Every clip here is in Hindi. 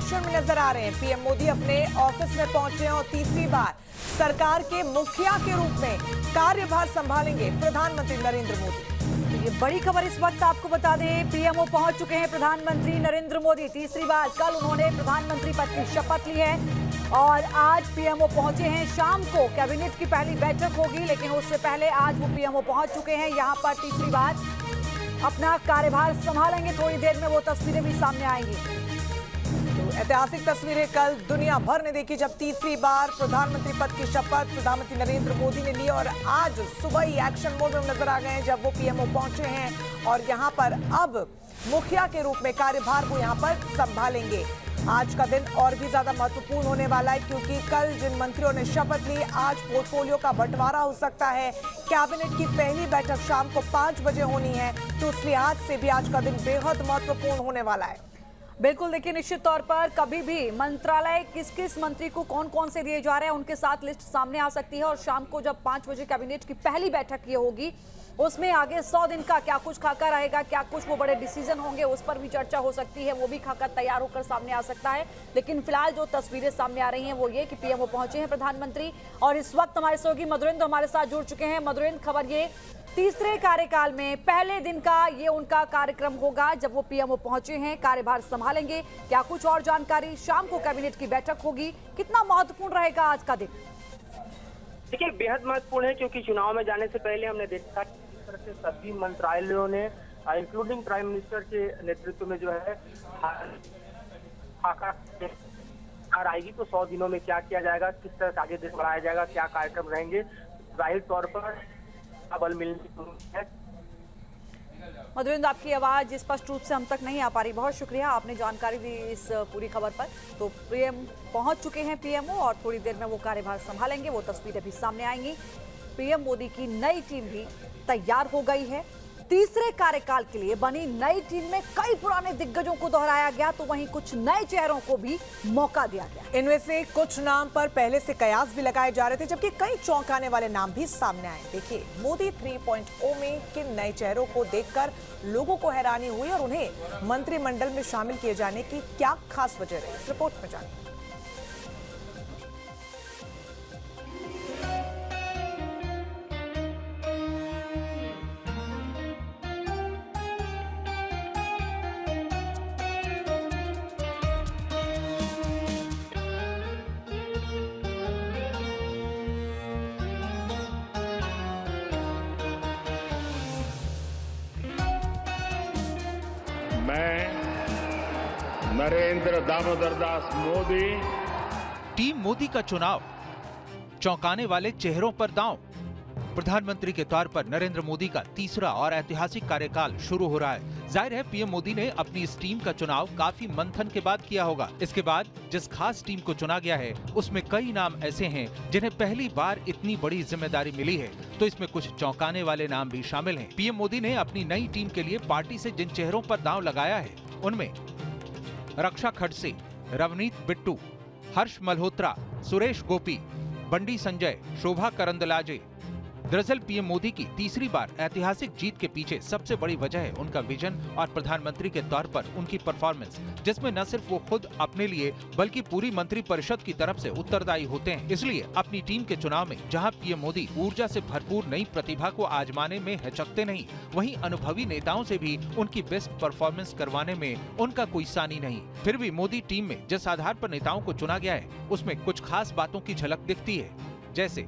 एक्शन में नजर आ रहे हैं। पीएम मोदी अपने ऑफिस में पहुंचे हैं और तीसरी बार सरकार के मुखिया के रूप में कार्यभार संभालेंगे प्रधानमंत्री नरेंद्र मोदी। ये बड़ी खबर इस वक्त आपको बता दें, पीएमओ पहुंच चुके हैं प्रधानमंत्री नरेंद्र मोदी। तीसरी बार कल उन्होंने प्रधानमंत्री पद की शपथ ली है और आज पीएमओ पहुंचे हैं। शाम को कैबिनेट की पहली बैठक होगी, लेकिन उससे पहले आज वो पीएमओ पहुंच चुके हैं। यहां पर तीसरी बार अपना कार्यभार संभालेंगे। थोड़ी देर में वो तस्वीरें भी सामने आएंगी। तो ऐतिहासिक तस्वीरें कल दुनिया भर ने देखी, जब तीसरी बार प्रधानमंत्री पद की शपथ प्रधानमंत्री नरेंद्र मोदी ने ली और आज सुबह ही एक्शन मोड में नजर आ गए हैं जब वो पीएमओ पहुंचे हैं और यहां पर अब मुखिया के रूप में कार्यभार वो यहां पर संभालेंगे। आज का दिन और भी ज्यादा महत्वपूर्ण होने वाला है क्योंकि कल जिन मंत्रियों ने शपथ ली, आज पोर्टफोलियो का बंटवारा हो सकता है। कैबिनेट की पहली बैठक शाम को 5 बजे होनी है, तो उस लिहाज से भी आज का दिन बेहद महत्वपूर्ण होने वाला है। बिल्कुल, देखिए निश्चित तौर पर कभी भी मंत्रालय किस किस मंत्री को कौन कौन से दिए जा रहे हैं उनके साथ लिस्ट सामने आ सकती है और शाम को जब 5 बजे कैबिनेट की पहली बैठक ये होगी, उसमें आगे 100 दिन का क्या कुछ खाका रहेगा, क्या कुछ वो बड़े डिसीजन होंगे, उस पर भी चर्चा हो सकती है। वो भी खाका तैयार होकर सामने आ सकता है। लेकिन फिलहाल जो तस्वीरें सामने आ रही हैं वो ये कि पीएमओ पहुंचे हैं प्रधानमंत्री और इस वक्त हमारे सहयोगी मधुरेंद्र हमारे साथ जुड़ चुके हैं। मधुरेंद्र, खबर ये तीसरे कार्यकाल में पहले दिन का ये उनका कार्यक्रम होगा जब वो पीएमओ पहुंचे हैं, कार्यभार संभालेंगे। क्या कुछ और जानकारी? शाम को कैबिनेट की बैठक होगी। कितना महत्वपूर्ण रहेगा आज का दिन? देखिए, बेहद महत्वपूर्ण है क्योंकि चुनाव में जाने से पहले हमने देखा किस तरह से सभी मंत्रालयों ने इंक्लूडिंग प्राइम मिनिस्टर के नेतृत्व में जो है आएगी, तो 100 दिनों में क्या किया जाएगा, किस तरह से आगे देश बढ़ाया जाएगा, क्या कार्यक्रम रहेंगे, जाहिर तौर पर बल मिलने की है। मधुरेंद्र, आपकी आवाज स्पष्ट रूप से हम तक नहीं आ पा रही। बहुत शुक्रिया, आपने जानकारी दी इस पूरी खबर पर। तो पीएम पहुंच चुके हैं पीएमओ और थोड़ी देर में वो कार्यभार संभालेंगे। वो तस्वीरें भी सामने आएंगी। पीएम मोदी की नई टीम भी तैयार हो गई है। तीसरे कार्यकाल के लिए बनी नई टीम में कई पुराने दिग्गजों को दोहराया गया, तो वहीं कुछ नए चेहरों को भी मौका दिया गया। इनमें से कुछ नाम पर पहले से कयास भी लगाए जा रहे थे, जबकि कई चौंकाने वाले नाम भी सामने आए। देखिए, मोदी 3.0 में किन नए चेहरों को देखकर लोगों को हैरानी हुई और उन्हें मंत्रिमंडल में शामिल किए जाने की क्या खास वजह रही, इस रिपोर्ट में जानिए। मैं नरेंद्र दामोदर दास मोदी। टीम मोदी का चुनाव, चौंकाने वाले चेहरों पर दांव। प्रधानमंत्री के तौर पर नरेंद्र मोदी का तीसरा और ऐतिहासिक कार्यकाल शुरू हो रहा है। जाहिर है पीएम मोदी ने अपनी इस टीम का चुनाव काफी मंथन के बाद किया होगा। इसके बाद जिस खास टीम को चुना गया है उसमें कई नाम ऐसे हैं जिन्हें पहली बार इतनी बड़ी जिम्मेदारी मिली है, तो इसमें कुछ चौंकाने वाले नाम भी शामिल हैं। पीएम मोदी ने अपनी नई टीम के लिए पार्टी से जिन चेहरों पर दांव लगाया है उनमें रक्षा खडसे, रवनीत बिट्टू, हर्ष मल्होत्रा, सुरेश गोपी, बंडी संजय, शोभा करंदलाजे। दरअसल पीएम मोदी की तीसरी बार ऐतिहासिक जीत के पीछे सबसे बड़ी वजह है उनका विजन और प्रधानमंत्री के तौर पर उनकी परफॉर्मेंस, जिसमें न सिर्फ वो खुद अपने लिए बल्कि पूरी मंत्रिपरिषद की तरफ से उत्तरदायी होते हैं। इसलिए अपनी टीम के चुनाव में जहां पीएम मोदी ऊर्जा से भरपूर नई प्रतिभा को आजमाने में हिचकते नहीं, वहीं अनुभवी नेताओं से भी उनकी बेस्ट परफॉर्मेंस करवाने में उनका कोई सानी नहीं। फिर भी मोदी टीम में जिस आधार पर नेताओं को चुना गया है उसमें कुछ खास बातों की झलक दिखती है। जैसे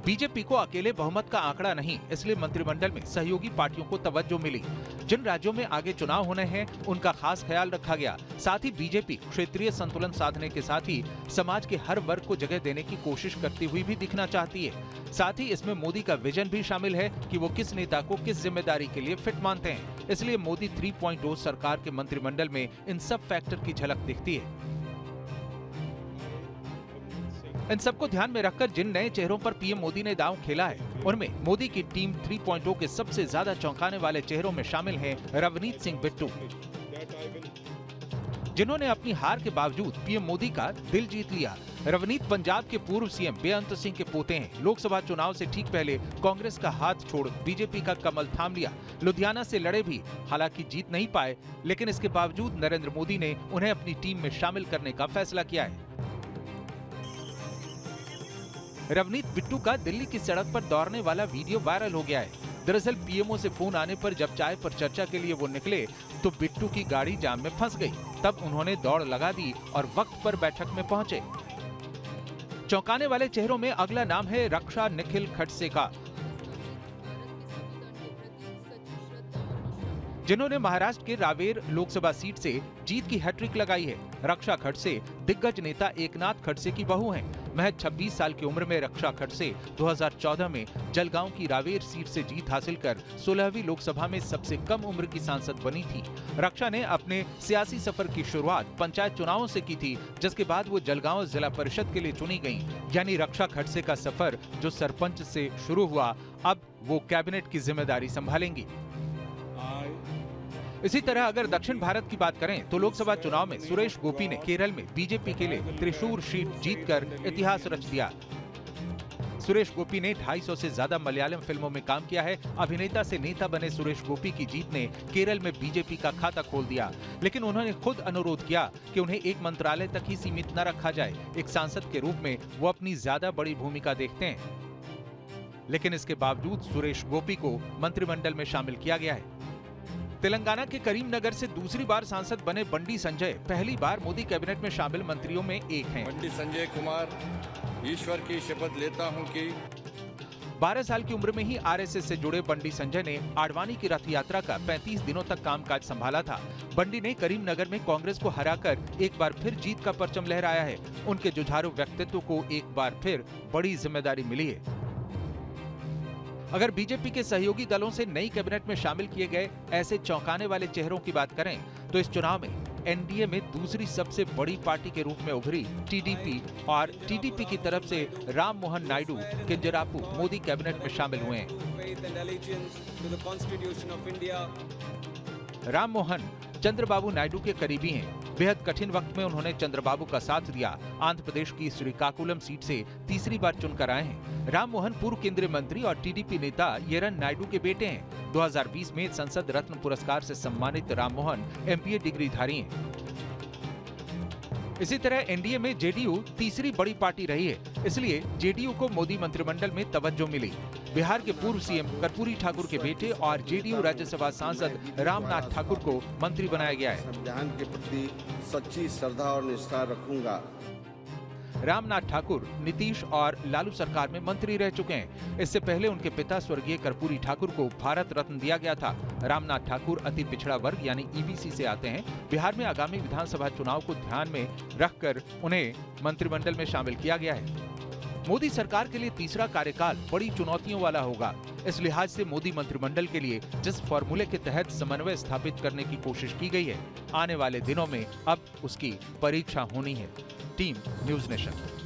बीजेपी को अकेले बहुमत का आंकड़ा नहीं, इसलिए मंत्रिमंडल में सहयोगी पार्टियों को तवज्जो मिली। जिन राज्यों में आगे चुनाव होने हैं उनका खास ख्याल रखा गया। साथ ही बीजेपी क्षेत्रीय संतुलन साधने के साथ ही समाज के हर वर्ग को जगह देने की कोशिश करती हुई भी दिखना चाहती है। साथ ही इसमें मोदी का विजन भी शामिल है कि वो किस नेता को किस जिम्मेदारी के लिए फिट मानते हैं। इसलिए मोदी 3.0 सरकार के मंत्रिमंडल में इन सब फैक्टर की झलक दिखती है। इन सबको ध्यान में रखकर जिन नए चेहरों पर पीएम मोदी ने दांव खेला है उनमें मोदी की टीम 3.0 के सबसे ज्यादा चौंकाने वाले चेहरों में शामिल हैं रवनीत सिंह बिट्टू, जिन्होंने अपनी हार के बावजूद पीएम मोदी का दिल जीत लिया। रवनीत पंजाब के पूर्व सीएम बेअंत सिंह के पोते हैं। लोकसभा चुनाव से ठीक पहले कांग्रेस का हाथ छोड़ बीजेपी का कमल थाम लिया। लुधियाना से लड़े भी, हालांकि जीत नहीं पाए, लेकिन इसके बावजूद नरेंद्र मोदी ने उन्हें अपनी टीम में शामिल करने का फैसला किया है। रवनीत बिट्टू का दिल्ली की सड़क पर दौड़ने वाला वीडियो वायरल हो गया है। दरअसल पीएमओ से फोन आने पर जब चाय पर चर्चा के लिए वो निकले तो बिट्टू की गाड़ी जाम में फंस गई। तब उन्होंने दौड़ लगा दी और वक्त पर बैठक में पहुंचे। चौंकाने वाले चेहरों में अगला नाम है रक्षा निखिल खडसे का, जिन्होंने महाराष्ट्र के रावेर लोकसभा सीट से जीत की हैट्रिक लगाई है। रक्षा खडसे दिग्गज नेता एकनाथ खडसे की बहू हैं। महज 26 साल की उम्र में रक्षा खडसे 2014 में जलगांव की रावेर सीट से जीत हासिल कर 16वीं लोकसभा में सबसे कम उम्र की सांसद बनी थी। रक्षा ने अपने सियासी सफर की शुरुआत पंचायत चुनावों से की थी, जिसके बाद वो जलगांव जिला परिषद के लिए चुनी गयी। यानी रक्षा खडसे का सफर जो सरपंच से शुरू हुआ, अब वो कैबिनेट की जिम्मेदारी संभालेंगी। इसी तरह अगर दक्षिण भारत की बात करें तो लोकसभा चुनाव में सुरेश गोपी ने केरल में बीजेपी के लिए त्रिशूर सीट जीतकर इतिहास रच दिया। सुरेश गोपी ने 250 से ज्यादा मलयालम फिल्मों में काम किया है। अभिनेता से नेता बने सुरेश गोपी की जीत ने केरल में बीजेपी का खाता खोल दिया, लेकिन उन्होंने खुद अनुरोध किया कि उन्हें एक मंत्रालय तक ही सीमित न रखा जाए। एक सांसद के रूप में वो अपनी ज्यादा बड़ी भूमिका देखते हैं, लेकिन इसके बावजूद सुरेश गोपी को मंत्रिमंडल में शामिल किया गया है। तेलंगाना के करीमनगर से दूसरी बार सांसद बने बंडी संजय पहली बार मोदी कैबिनेट में शामिल मंत्रियों में एक हैं। बंडी संजय कुमार, ईश्वर की शपथ लेता हूं कि 12 साल की उम्र में ही आरएसएस से जुड़े बंडी संजय ने आडवाणी की रथ यात्रा का 35 दिनों तक कामकाज संभाला था। बंडी ने करीमनगर में कांग्रेस को हराकर एक बार फिर जीत का परचम लहराया है। उनके जुझारू व्यक्तित्व को एक बार फिर बड़ी जिम्मेदारी मिली है। अगर बीजेपी के सहयोगी दलों से नई कैबिनेट में शामिल किए गए ऐसे चौंकाने वाले चेहरों की बात करें तो इस चुनाव में एनडीए में दूसरी सबसे बड़ी पार्टी के रूप में उभरी टीडीपी और टीडीपी की तरफ से राम मोहन नायडू किंजरापू मोदी कैबिनेट में शामिल हुए हैं। राम मोहन चंद्रबाबू नायडू के करीबी हैं। बेहद कठिन वक्त में उन्होंने चंद्रबाबू का साथ दिया। आंध्र प्रदेश की श्रीकाकुलम सीट से तीसरी बार चुनकर आए हैं। राम मोहन पूर्व केंद्रीय मंत्री और टीडीपी नेता येरन नायडू के बेटे हैं। 2020 में संसद रत्न पुरस्कार से सम्मानित राम मोहन एमपीए डिग्रीधारी हैं। इसी तरह एनडीए में जेडीयू तीसरी बड़ी पार्टी रही है, इसलिए जेडीयू को मोदी मंत्रिमंडल में तवज्जो मिली। बिहार के पूर्व सीएम कर्पूरी ठाकुर के बेटे और जेडीयू राज्यसभा सांसद रामनाथ ठाकुर को मंत्री बनाया गया है। संविधान के प्रति सच्ची श्रद्धा और निष्ठा रखूंगा। रामनाथ ठाकुर नीतीश और लालू सरकार में मंत्री रह चुके हैं। इससे पहले उनके पिता स्वर्गीय कर्पूरी ठाकुर को भारत रत्न दिया गया था। रामनाथ ठाकुर अति पिछड़ा वर्ग यानी ईबीसी से आते हैं। बिहार में आगामी विधानसभा चुनाव को ध्यान में रखकर उन्हें मंत्रिमंडल में शामिल किया गया है। मोदी सरकार के लिए तीसरा कार्यकाल बड़ी चुनौतियों वाला होगा। इस लिहाज से मोदी मंत्रिमंडल के लिए जिस फॉर्मूले के तहत समन्वय स्थापित करने की कोशिश की गई है, आने वाले दिनों में अब उसकी परीक्षा होनी है। Team news nation.